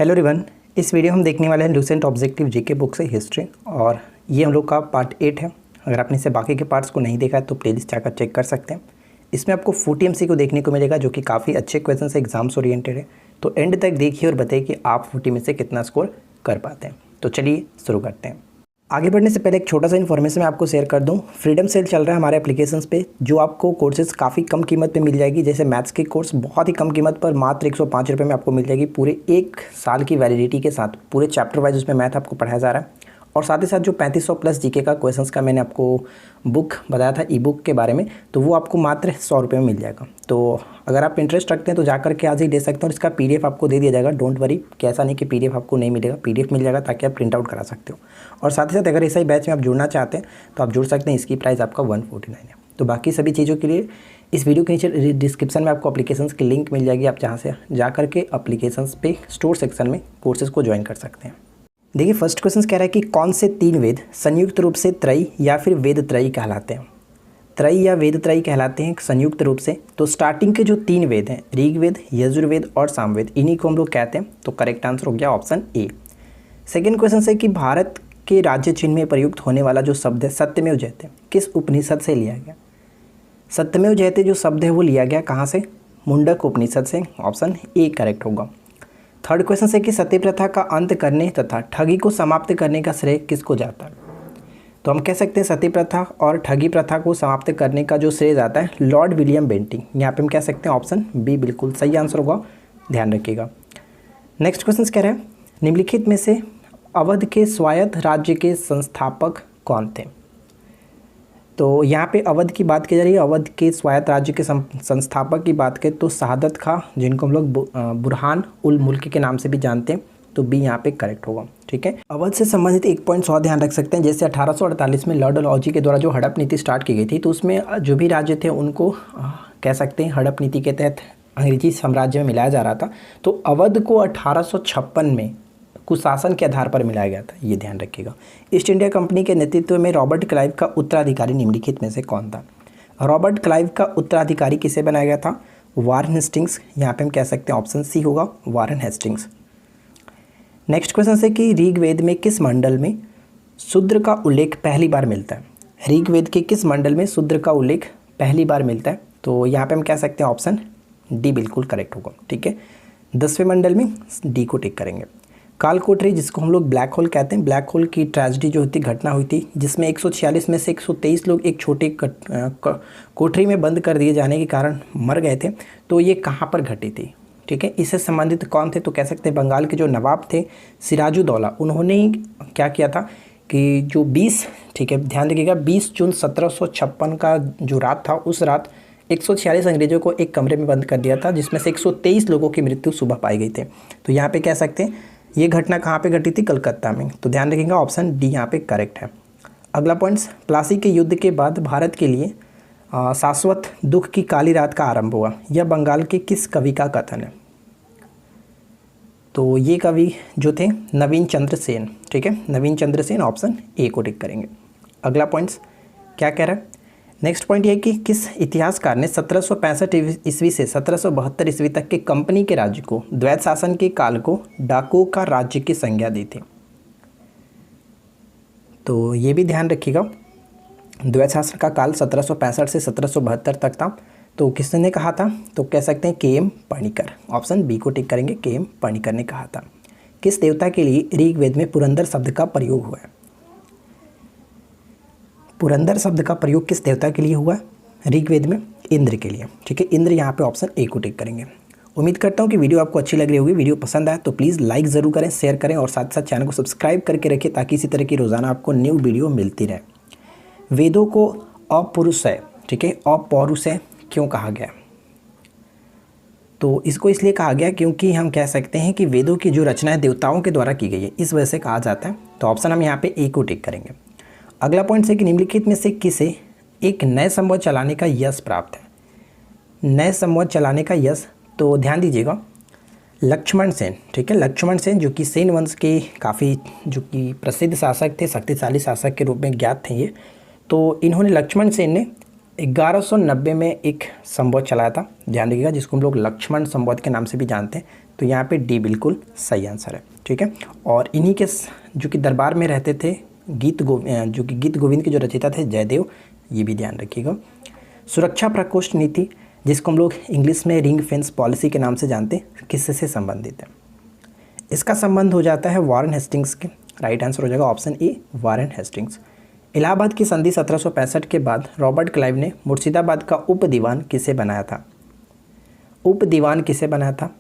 Hello everyone, इस video हम देखने वाले हैं लूसेंट ऑब्जेक्टिव जीके बुक से हिस्ट्री, और ये हम लोग का पार्ट 8 है। अगर आपने से बाकी के पार्ट्स को नहीं देखा है तो प्लेलिस्ट जाकर चेक कर सकते हैं। इसमें आपको 40 MCQ देखने को मिलेगा, जो कि काफ़ी अच्छे क्वेश्चन से एग्जाम्स ओरिएंटेड है। तो एंड तक देखिए और बताइए कि आप 40 में से कितना स्कोर कर पाते हैं। तो चलिए शुरू करते हैं। आगे बढ़ने से पहले एक छोटा सा इन्फॉर्मेशन मैं आपको शेयर कर दूं। फ्रीडम सेल चल रहा है हमारे एप्लीकेशंस पे, जो आपको कोर्सेज काफ़ी कम कीमत पे मिल जाएगी। जैसे मैथ्स की कोर्स बहुत ही कम कीमत पर मात्र 105 रुपये में आपको मिल जाएगी, पूरे 1 साल की वैलिडिटी के साथ। पूरे चैप्टर वाइज उसमें मैथ आपको पढ़ाया जा रहा है। और साथ ही साथ जो 3500 प्लस जीके का क्वेश्चंस का मैंने आपको बुक बताया था, ई बुक के बारे में, तो वो आपको मात्र 100 रुपये में मिल जाएगा। तो अगर आप इंटरेस्ट रखते हैं तो जाकर के आज ही ले सकते हैं। और इसका PDF आपको दे दिया जाएगा, डोंट वरी, कि ऐसा नहीं कि PDF आपको नहीं मिलेगा, PDF मिल जाएगा ताकि आप प्रिंट आउट करा सकते हो। और साथ ही साथ अगर ऐसा ही बैच में आप जुड़ना चाहते हैं तो आप जुड़ सकते हैं। इसकी प्राइस आपका 149 है। तो बाकी सभी चीज़ों के लिए इस वीडियो के नीचे डिस्क्रिप्शन में आपको एप्लीकेशंस की लिंक मिल जाएगी, आप जहाँ से जाकर के एप्लीकेशंस पे स्टोर सेक्शन में कोर्सेज को ज्वाइन कर सकते हैं। देखिए फर्स्ट क्वेश्चन कह रहा है कि कौन से 3 वेद संयुक्त रूप से त्रयी या फिर वेद त्रयी कहलाते हैं। त्रयी या वेद त्रयी कहलाते हैं संयुक्त रूप से। तो स्टार्टिंग के जो 3 वेद हैं, ऋग्वेद, यजुर्वेद और सामवेद, इन्हीं को हम लोग कहते हैं। तो करेक्ट आंसर हो गया ऑप्शन ए। सेकेंड क्वेश्चन है कि भारत के राज्य चिन्ह में प्रयुक्त होने वाला जो शब्द है सत्यमेव जयते, किस उपनिषद से लिया गया। सत्यमेव जयते जो शब्द है वो लिया गया कहाँ से, मुंडक उपनिषद से। ऑप्शन ए करेक्ट होगा। थर्ड क्वेश्चन है कि सती प्रथा का अंत करने तथा ठगी को समाप्त करने का श्रेय किसको जाता है। तो हम कह सकते हैं सती प्रथा और ठगी प्रथा को समाप्त करने का जो श्रेय जाता है लॉर्ड विलियम बेंटिंग। यहाँ पे हम कह सकते हैं ऑप्शन बी बिल्कुल सही आंसर होगा, ध्यान रखिएगा। नेक्स्ट क्वेश्चन कह रहे हैं निम्नलिखित में से अवध के स्वायत्त राज्य के संस्थापक कौन थे। तो यहाँ पे अवध की बात की जा रही है। अवध के स्वायत्त राज्य के संस्थापक की बात करें तो शहादत खां, जिनको हम लोग बुरहान उल मुल्क के नाम से भी जानते हैं। तो बी यहाँ पे करेक्ट होगा। ठीक है, अवध से संबंधित एक पॉइंट और ध्यान रख सकते हैं। जैसे 1848 में लॉर्ड डलहौजी के द्वारा जो हड़प नीति स्टार्ट की गई थी, तो उसमें जो भी राज्य थे उनको कह सकते हैं हड़प नीति के तहत अंग्रेजी साम्राज्य में मिलाया जा रहा था। तो अवध को 1856 में कुशासन के आधार पर मिलाया गया था, ये ध्यान रखिएगा। ईस्ट इंडिया कंपनी के नेतृत्व में रॉबर्ट क्लाइव का उत्तराधिकारी निम्नलिखित में से कौन था। रॉबर्ट क्लाइव का उत्तराधिकारी किसे बनाया गया था, वारेन हेस्टिंग्स। यहाँ पे हम कह सकते हैं ऑप्शन सी होगा, वारेन हेस्टिंग्स। नेक्स्ट क्वेश्चन है कि ऋग्वेद में किस मंडल में शूद्र का उल्लेख पहली बार मिलता है। ऋग्वेद के किस मंडल में शूद्र का उल्लेख पहली बार मिलता है। तो यहाँ पे हम कह सकते हैं ऑप्शन डी बिल्कुल करेक्ट होगा। ठीक है, 10वें मंडल में डी को टिक करेंगे। कालकोठरी, जिसको हम लोग ब्लैक होल कहते हैं, ब्लैक होल की ट्रेजेडी जो होती घटना हुई थी, जिसमें 146 में से 123 लोग एक छोटे कोठरी में बंद कर दिए जाने के कारण मर गए थे। तो ये कहाँ पर घटी थी। ठीक है, इससे संबंधित कौन थे, तो कह सकते हैं बंगाल के जो नवाब थे सिराजुद्दौला, उन्होंने ही क्या किया था कि जो 20, ठीक है ध्यान रखिएगा, 20 जून 1756 का जो रात था, उस रात 146 अंग्रेजों को एक कमरे में बंद कर दिया था, जिसमें से 123 लोगों की मृत्यु सुबह पाई गई थी। तो यहाँ पे कह सकते हैं ये घटना कहाँ पे घटी थी, कलकत्ता में। तो ध्यान रखिएगा ऑप्शन डी यहाँ पे करेक्ट है। अगला पॉइंट्स, प्लासी के युद्ध के बाद भारत के लिए शाश्वत दुख की काली रात का आरंभ हुआ, यह बंगाल के किस कवि का कथन है। तो ये कवि जो थे नवीन चंद्र सेन। ठीक है, नवीन चंद्र सेन, ऑप्शन ए को टिक करेंगे। अगला पॉइंट्स क्या कह रहा है, नेक्स्ट पॉइंट ये है कि किस इतिहासकार ने 1765 ईस्वी से 1772 ईस्वी तक के कंपनी के राज्य को, द्वैत शासन के काल को डाकुओं का राज्य की संज्ञा दी थी। तो ये भी ध्यान रखिएगा, द्वैत शासन का काल 1765 से 1772 तक था। तो किसने कहा था, तो कह सकते हैं KM पणिकर। ऑप्शन बी को टिक करेंगे, KM पणिकर ने कहा था। किस देवता के लिए ऋग्वेद में पुरंदर शब्द का प्रयोग हुआ है। पुरंदर शब्द का प्रयोग किस देवता के लिए हुआ है ऋग्वेद में, इंद्र के लिए। ठीक है, इंद्र, यहाँ पे ऑप्शन ए को टिक करेंगे। उम्मीद करता हूँ कि वीडियो आपको अच्छी लग रही होगी। वीडियो पसंद आए तो प्लीज़ लाइक ज़रूर करें, शेयर करें और साथ साथ चैनल को सब्सक्राइब करके रखें, ताकि इसी तरह की रोज़ाना आपको न्यू वीडियो मिलती रहे। वेदों को अपौरुषेय, ठीक है, अपौरुषेय क्यों कहा गया। तो इसको इसलिए कहा गया क्योंकि हम कह सकते हैं कि वेदों की जो रचना है देवताओं के द्वारा की गई है, इस वजह से कहा जाता है। तो ऑप्शन हम यहाँ पे ए को टिक करेंगे। अगला पॉइंट है कि निम्नलिखित में से किसे एक नए संवत चलाने का यश प्राप्त है। नए संवत चलाने का यश, तो ध्यान दीजिएगा, लक्ष्मण सेन। ठीक है, लक्ष्मण सेन जो कि सेन वंश के काफ़ी जो कि प्रसिद्ध शासक थे, शक्तिशाली शासक के रूप में ज्ञात थे ये। तो इन्होंने, लक्ष्मण सेन ने 1190 में एक संवत चलाया था, ध्यान रखिएगा, जिसको हम लोग लक्ष्मण संवत के नाम से भी जानते हैं। तो यहाँ पे डी बिल्कुल सही आंसर है। ठीक है, और इन्हीं के जो कि दरबार में रहते थे जो कि गीत गोविंद के जो रचयिता थे जयदेव, ये भी ध्यान रखिएगा। सुरक्षा प्रकोष्ठ नीति, जिसको हम लोग इंग्लिश में रिंग फेंस पॉलिसी के नाम से जानते हैं, किससे संबंधित है? इसका संबंध हो जाता है वारेन हेस्टिंग्स के। राइट आंसर हो जाएगा option A, Warren Hastings. Allahabad की संधि 1765 के बाद रॉबर्ट क्लाइव ने मुर्शिदाबाद का उप दीवान किसे बनाया था? उप दीवान किसे बनाया था?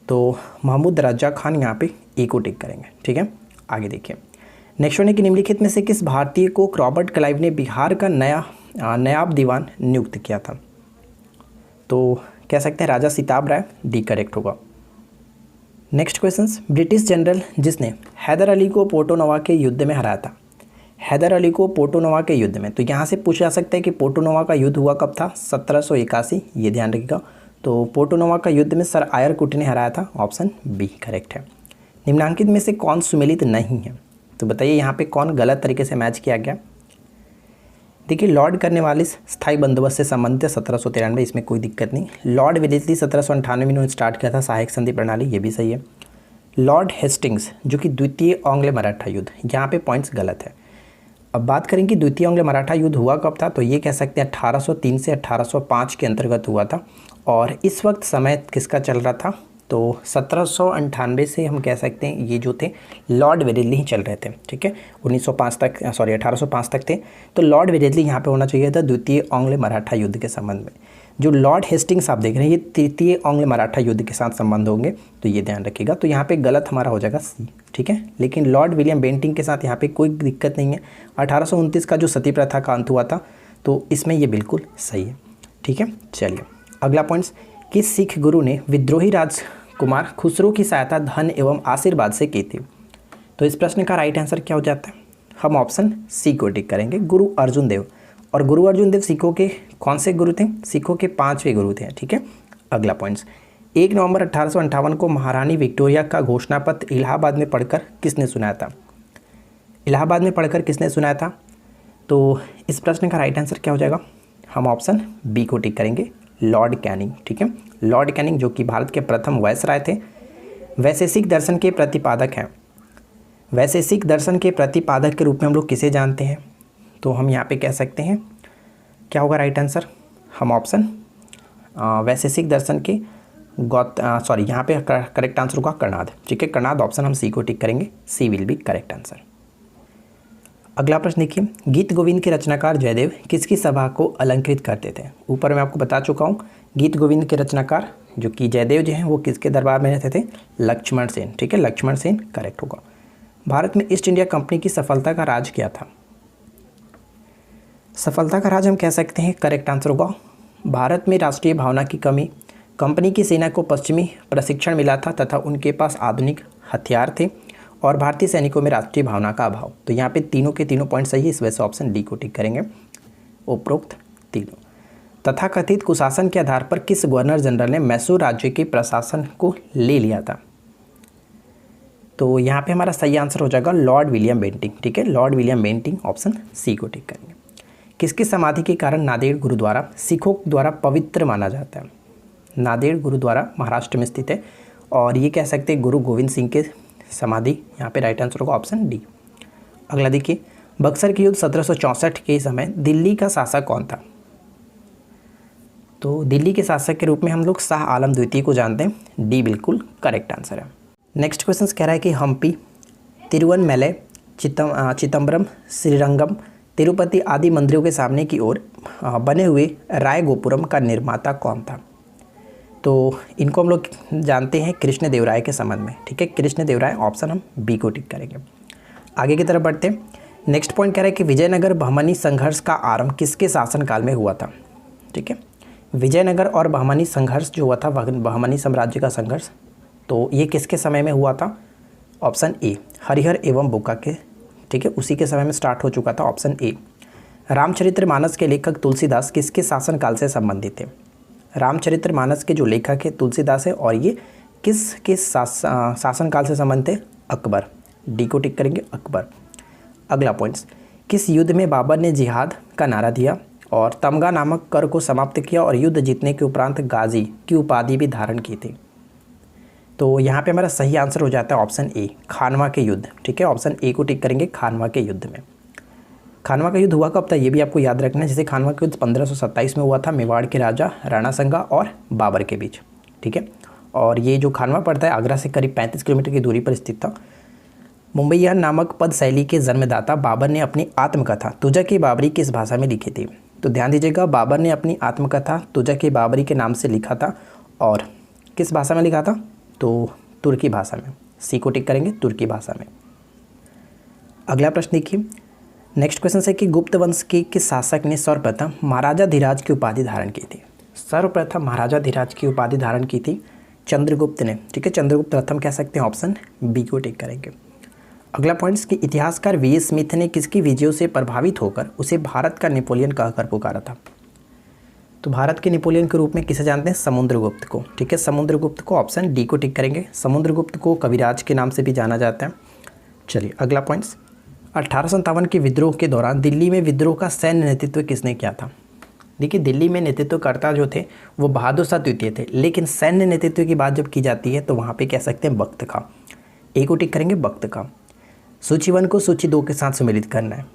तो महमूद रजा खान, यहाँ पे ए को टिक करेंगे। ठीक है, आगे देखिए। नेक्स्ट वन है कि निम्नलिखित में से किस भारतीय को रॉबर्ट क्लाइव ने बिहार का नायब दीवान नियुक्त किया था? तो कह सकते हैं राजा सिताब राय, डी करेक्ट होगा। नेक्स्ट क्वेश्चंस, ब्रिटिश जनरल जिसने हैदर अली को पोर्टोनोवा के युद्ध में हराया था, हैदर अली को पोर्टोनोवा के युद्ध में, तो यहाँ से पूछा जा सकता है कि पोर्टोनोवा का युद्ध हुआ कब था? 1781, ये ध्यान रखिएगा। तो पोर्टोनोवा का युद्ध में सर आयरकुट ने हराया था, ऑप्शन बी करेक्ट है। निम्नांकित में से कौन सुमेलित नहीं है? तो बताइए यहाँ पे कौन गलत तरीके से मैच किया गया? देखिए, लॉर्ड कर्नवालिस स्थायी बंदोबस्त से संबंधित है 1793, इसमें कोई दिक्कत नहीं। लॉर्ड वेलेस्ली 1798 में उन्होंने स्टार्ट किया था सहायक संधि प्रणाली, ये भी सही है। लॉर्ड हेस्टिंग्स जो कि द्वितीय आंग्ल मराठा युद्ध, यहाँ पे पॉइंट्स गलत है। अब बात करें कि द्वितीय आंग्ल मराठा युद्ध हुआ कब था, तो ये कह सकते हैं 1803 से 1805 के अंतर्गत हुआ था। और इस वक्त समय किसका चल रहा था? तो 1798 से हम कह सकते हैं ये जो थे लॉर्ड वेलेस्ली ही चल रहे थे। ठीक है, 1805 तक थे। तो लॉर्ड वेलेस्ली यहाँ पे होना चाहिए था द्वितीय आंग्ल मराठा युद्ध के संबंध में। जो लॉर्ड हेस्टिंग्स आप देख रहे हैं ये तृतीय आंग्ल मराठा युद्ध के साथ संबंध होंगे, तो ये ध्यान रखिएगा। तो यहाँ पे गलत हमारा हो जाएगा सी। ठीक है, लेकिन लॉर्ड विलियम बेंटिंक के साथ यहाँ पे कोई दिक्कत नहीं है। 1829 का जो सती प्रथा का अंत हुआ था, तो इसमें ये बिल्कुल सही है। ठीक है, चलिए अगला पॉइंट्स, किस सिख गुरु ने विद्रोही राजकुमार खुसरो की सहायता धन एवं आशीर्वाद से की थी? तो इस प्रश्न का राइट आंसर क्या हो जाता है? हम ऑप्शन सी को टिक करेंगे, गुरु अर्जुन देव। और गुरु अर्जुन देव सिखों के कौन से गुरु थे? सिखों के 5वें गुरु थे। ठीक है, अगला पॉइंट्स, 1 नवंबर 1858 को महारानी विक्टोरिया का घोषणा पत्र इलाहाबाद में पढ़कर किसने सुनाया था? इलाहाबाद में पढ़कर किसने सुनाया था? तो इस प्रश्न का राइट आंसर क्या हो जाएगा? हम ऑप्शन बी को टिक करेंगे, लॉर्ड कैनिंग। ठीक है, लॉर्ड कैनिंग जो कि भारत के प्रथम वायसराय थे, वैशेषिक दर्शन के प्रतिपादक हैं। वैशेषिक दर्शन के प्रतिपादक के रूप में हम लोग किसे जानते हैं? तो हम यहाँ पे कह सकते हैं क्या होगा राइट आंसर? हम ऑप्शन वैशेषिक दर्शन के यहाँ पे करेक्ट आंसर होगा कर्नाद। ठीक है, कर्नाद ऑप्शन हम सी को टिक करेंगे, सी विल बी करेक्ट आंसर। अगला प्रश्न देखिए, गीत गोविंद के रचनाकार जयदेव किसकी सभा को अलंकृत करते थे? ऊपर मैं आपको बता चुका हूँ, गीत गोविंद के रचनाकार जो कि जयदेव जो हैं वो किसके दरबार में रहते थे? लक्ष्मण सेन। ठीक है, लक्ष्मण सेन करेक्ट होगा। भारत में ईस्ट इंडिया कंपनी की सफलता का राज क्या था? सफलता का राज हम कह सकते हैं करेक्ट आंसर होगा भारत में राष्ट्रीय भावना की कमी, कंपनी की सेना को पश्चिमी प्रशिक्षण मिला था तथा उनके पास आधुनिक हथियार थे, और भारतीय सैनिकों में राष्ट्रीय भावना का अभाव। तो यहाँ पे तीनों के तीनों पॉइंट सही है, इस वजह से ऑप्शन डी को टिक करेंगे, उपरोक्त तीनों। तथाकथित कुशासन के आधार पर किस गवर्नर जनरल ने मैसूर राज्य के प्रशासन को ले लिया था? तो यहाँ पे हमारा सही आंसर हो जाएगा लॉर्ड विलियम बेंटिंक। ठीक है, Lord William Bentinck option C को टिक करेंगे। किसकी समाधि के कारण नांदेड़ गुरुद्वारा सिखों द्वारा पवित्र माना जाता है? नांदेड़ गुरुद्वारा महाराष्ट्र में स्थित है, और ये कह सकते हैं गुरु गोविंद सिंह के समाधि, यहाँ पे राइट आंसर होगा ऑप्शन डी। अगला देखिए, बक्सर के युद्ध 1764 के समय दिल्ली का शासक कौन था? तो दिल्ली के शासक के रूप में हम लोग शाह आलम द्वितीय को जानते हैं, डी बिल्कुल करेक्ट आंसर है। नेक्स्ट क्वेश्चन कह रहा है कि हम्पी, तिरुवनमलई, चिदम्बरम, श्रीरंगम, तिरुपति आदि मंदिरों के सामने की ओर बने हुए राय गोपुरम का निर्माता कौन था? तो इनको हम लोग जानते हैं कृष्ण देवराय के संबंध में। ठीक है, कृष्ण देवराय ऑप्शन हम बी को टिक करेंगे। आगे की तरफ बढ़ते हैं। नेक्स्ट पॉइंट कह रहा है कि विजयनगर बहमनी संघर्ष का आरंभ किसके शासनकाल में हुआ था? ठीक है, विजयनगर और बहमनी संघर्ष जो हुआ था, बहमनी साम्राज्य का संघर्ष, तो ये किसके समय में हुआ था? ऑप्शन ए, हरिहर एवं बुक्का के। ठीक है, उसी के समय में स्टार्ट हो चुका था, ऑप्शन ए। रामचरितमानस के लेखक तुलसीदास किसके शासनकाल से संबंधित थे? रामचरितमानस के जो लेखक है तुलसीदास है, और ये किसके शासनकाल से संबंधित है? अकबर, डी को टिक करेंगे, अकबर। अगला पॉइंट्स, किस युद्ध में बाबर ने जिहाद का नारा दिया और तमगा नामक कर को समाप्त किया और युद्ध जीतने के उपरांत गाजी की उपाधि भी धारण की थी? तो यहाँ पे हमारा सही आंसर हो जाता है ऑप्शन ए, खानवा के युद्ध। ठीक है, ऑप्शन ए को टिक करेंगे, खानवा के युद्ध में। खानवा का युद्ध हुआ कब था ये भी आपको याद रखना है। जैसे खानवा का युद्ध 1527 में हुआ था, मेवाड़ के राजा राणा संगा और बाबर के बीच। ठीक है, और ये जो खानवा पड़ता है आगरा से करीब 35 किलोमीटर की दूरी पर स्थित था। मुंबईया नामक पद शैली के जन्मदाता बाबर ने अपनी आत्मकथा तुजक-ए बाबरी किस भाषा में लिखी थी? तो ध्यान दीजिएगा, बाबर ने अपनी आत्मकथा तुजक-ए बाबरी के नाम से लिखा था और किस भाषा में लिखा था? तो तुर्की भाषा में। सी को टिक करेंगे, तुर्की भाषा में। अगला प्रश्न देखिए, नेक्स्ट क्वेश्चन है कि गुप्त वंश के किस शासक ने सर्वप्रथम महाराजा धीराज की उपाधि धारण की थी? सर्वप्रथम महाराजा धीराज की उपाधि धारण की थी चंद्रगुप्त ने। ठीक है, चंद्रगुप्त प्रथम कह सकते हैं, ऑप्शन बी को टिक करेंगे। अगला पॉइंट्स कि इतिहासकार वी एस स्मिथ ने किसकी विजयों से प्रभावित होकर उसे भारत का नेपोलियन कहकर पुकारा था? तो भारत के नेपोलियन के रूप में किसे जानते हैं? समुद्रगुप्त को। ठीक है, समुद्रगुप्त को, ऑप्शन डी को टिक करेंगे। समुद्रगुप्त को कविराज के नाम से भी जाना जाता है। चलिए अगला पॉइंट्स, 1857 के विद्रोह के दौरान दिल्ली में विद्रोह का सैन्य नेतृत्व किसने किया था? देखिए, दिल्ली में नेतृत्वकर्ता जो थे वो बहादुर शाह द्वितीय थे, लेकिन सैन्य नेतृत्व की बात जब की जाती है तो वहाँ पे कह सकते हैं बख्त खां। ए को टिक करेंगे, बख्त खां। सूची 1 को सूची 2 के साथ सम्मिलित करना है।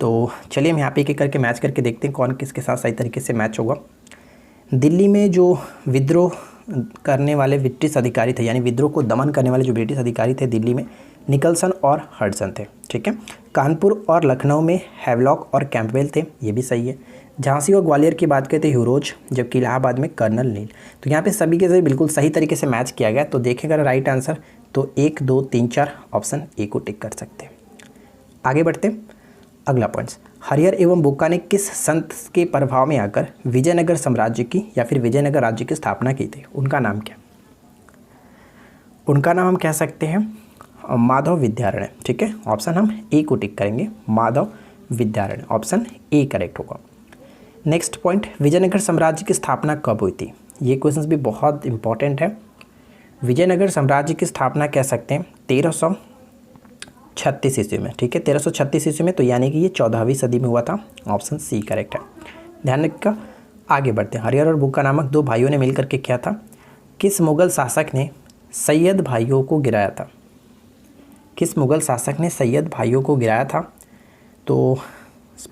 तो चलिए हम यहाँ पे एक करके मैच करके देखते हैं कौन किसके साथ सही तरीके से मैच होगा। दिल्ली में जो विद्रोह करने वाले ब्रिटिश अधिकारी थे, यानी विद्रोह को दमन करने वाले जो ब्रिटिश अधिकारी थे दिल्ली में, निकलसन और हडसन थे। ठीक है, कानपुर और लखनऊ में हैवलॉक और कैंपबेल थे, ये भी सही है। झांसी और ग्वालियर की बात करते ह्यूरोज, जबकि इलाहाबाद में कर्नल नील। तो यहाँ पे सभी के सभी बिल्कुल सही तरीके से मैच किया गया। तो देखेगा राइट आंसर तो 1, 2, 3, 4 ऑप्शन ए को टिक कर सकते हैं। आगे बढ़ते हैं, अगला पॉइंट्स, हरिहर एवं बुक्का ने किस संत के प्रभाव में आकर विजयनगर साम्राज्य की या फिर विजयनगर राज्य की स्थापना की थी? उनका नाम क्या? उनका नाम हम कह सकते हैं माधव विद्यारण्य। ठीक है, ऑप्शन हम ए को टिक करेंगे, Madhav Vidyaranya, option A correct होगा। नेक्स्ट पॉइंट, विजयनगर साम्राज्य की स्थापना कब हुई थी? ये क्वेश्चन भी बहुत इंपॉर्टेंट है। विजयनगर साम्राज्य की स्थापना कह सकते हैं 1336 ईस्वी में। ठीक है, 1336 ईस्वी में, तो यानी कि ये 14वीं सदी में हुआ था, ऑप्शन सी करेक्ट है। ध्यान रखिएगा। आगे बढ़ते हैं, हरिहर और बुक्का नामक 2 भाइयों ने मिलकर के किया था? किस मुगल शासक ने सैयद भाइयों को गिराया था? किस मुगल शासक ने सैयद भाइयों को गिराया था? तो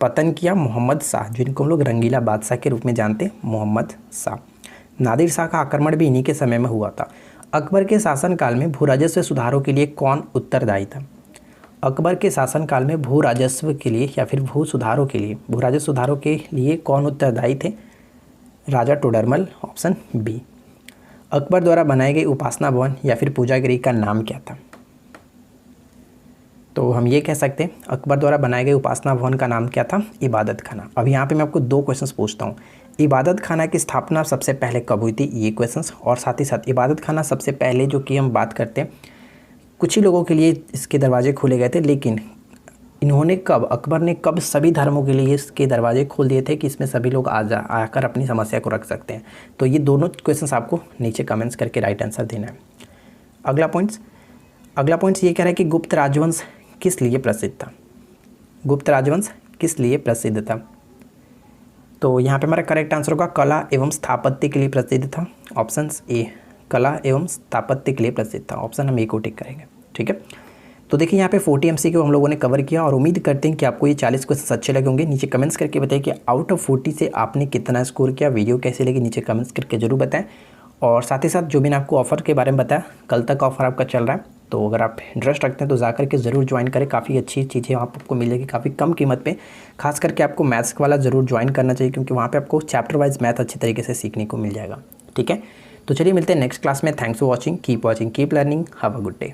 पतन किया मोहम्मद शाह, जिनको हम लोग रंगीला बादशाह के रूप में जानते हैं, मोहम्मद शाह। नादिर शाह का आक्रमण भी इन्हीं के समय में हुआ था। अकबर के शासनकाल में भू राजस्व सुधारों के लिए कौन उत्तरदायी था? अकबर के शासनकाल में भू राजस्व के लिए या फिर भू राजस्व सुधारों के लिए कौन उत्तरदायी थे? राजा टोडरमल, ऑप्शन बी। अकबर द्वारा बनाए गए उपासना भवन या फिर पूजा गृह का नाम क्या था? तो हम ये कह सकते हैं अकबर द्वारा बनाए गए उपासना भवन का नाम क्या था? इबादत खाना। अब यहाँ पे मैं आपको 2 क्वेश्चंस पूछता हूँ। इबादत खाना की स्थापना सबसे पहले कब हुई थी? ये क्वेश्चंस, और साथ ही साथ इबादत खाना सबसे पहले जो कि हम बात करते हैं, कुछ ही लोगों के लिए इसके दरवाजे खोले गए थे, लेकिन इन्होंने कब, अकबर ने कब सभी धर्मों के लिए इसके दरवाजे खोल दिए थे कि इसमें सभी लोग आकर अपनी समस्या को रख सकते हैं? तो ये दोनों क्वेश्चंस आपको नीचे कमेंट्स करके राइट आंसर देना है। अगला पॉइंट्स ये कह रहा है कि गुप्त राजवंश किस लिए प्रसिद्ध था? गुप्त राजवंश किस लिए प्रसिद्ध था? तो यहाँ पे हमारा करेक्ट आंसर होगा कला एवं स्थापत्य के लिए प्रसिद्ध था, ऑप्शन ए, कला एवं स्थापत्य के लिए प्रसिद्ध था, ऑप्शन हम ए को टिक करेंगे। ठीक है, तो देखिए यहाँ पे 40 MCQ हम लोगों ने कवर किया और उम्मीद करते हैं कि आपको ये 40 क्वेश्चन अच्छे लगे होंगे। नीचे कमेंट्स करके बताइए कि आउट ऑफ 40 से आपने कितना स्कोर किया। वीडियो कैसी लगी नीचे कमेंट्स करके जरूर बताएं। और साथ ही साथ जो मैंने आपको ऑफ़र के बारे में बताया, कल तक ऑफ़र आपका चल रहा है, तो अगर आप इंटरेस्ट रखते हैं तो जाकर के ज़रूर ज्वाइन करें। काफ़ी अच्छी चीज़ें वहाँ आपको मिलेगी काफ़ी कम कीमत पे। खास करके आपको मैथ्स वाला ज़रूर ज्वाइन करना चाहिए, क्योंकि वहाँ पे आपको चैप्टर वाइज मैथ अच्छी तरीके से सीखने को मिल जाएगा। ठीक है, तो चलिए मिलते हैं नेक्स्ट क्लास में। Thanks for watching, keep learning, have a good day.